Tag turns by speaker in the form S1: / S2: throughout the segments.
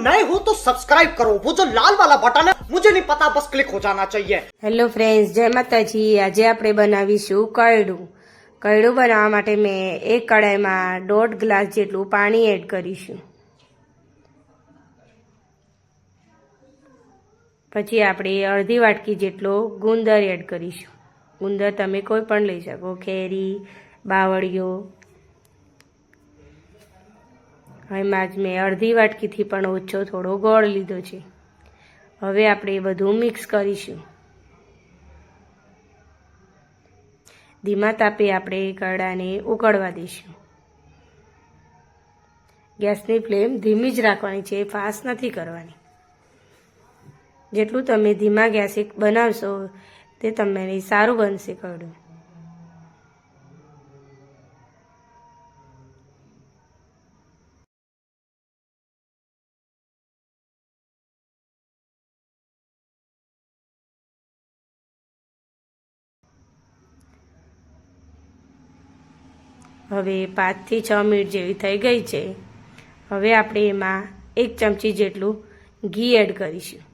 S1: नए हो तो सब्सक्राइब करो, वो जो लाल वाला बटन है मुझे नहीं पता, बस क्लिक हो जाना चाहिए।
S2: હેલો ફ્રેન્ડ્સ, જય માતાજી। આજે આપણે બનાવીશું કયડું। કયડું બનાવવા માટે મેં એક કડાઈમાં 1.5 ગ્લાસ જેટલું પાણી એડ કરીશું। પછી આપણે અડધી વાટકી જેટલો ગુંદર એડ કરીશું। ગુંદર તમે કોઈ પણ લઈ શકો, ખેરી, બાવળિયો। એમાં જ મેં અડધી વાટકીથી પણ ઓછો થોડો ગોળ લીધો છે। હવે આપણે એ બધું મિક્સ કરીશું। ધીમા તાપે આપણે કડાને ઉકળવા દઈશું। ગેસની ફ્લેમ ધીમી જ રાખવાની છે, ફાસ્ટ નથી કરવાની। જેટલું તમે ધીમા ગેસે બનાવશો તે તમને સારું બનશે કડું। હવે 5 થી 6 મિનિટ જેવી થઈ ગઈ છે। હવે આપણે એમાં 1 ચમચી જેટલું ઘી એડ કરીશું।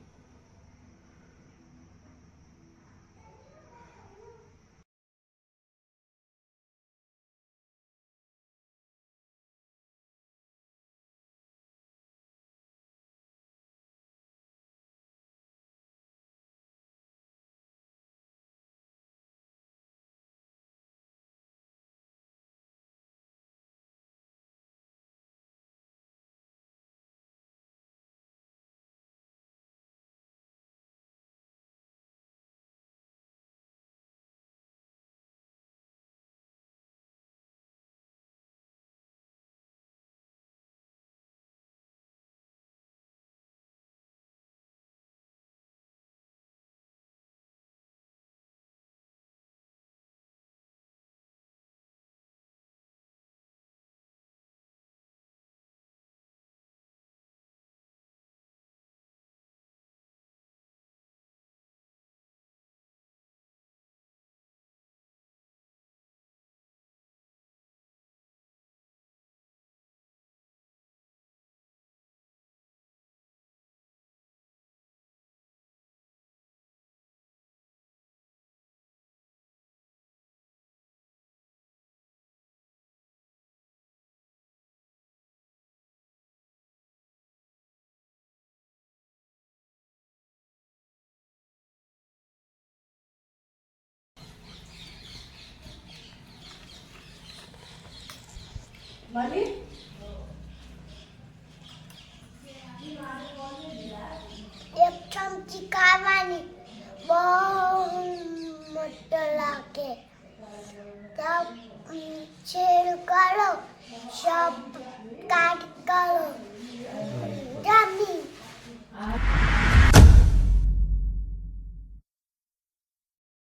S3: एक चमची खावानी बहुत मस्त लागे। तब छेड़ करो, सब काट करो, जमी।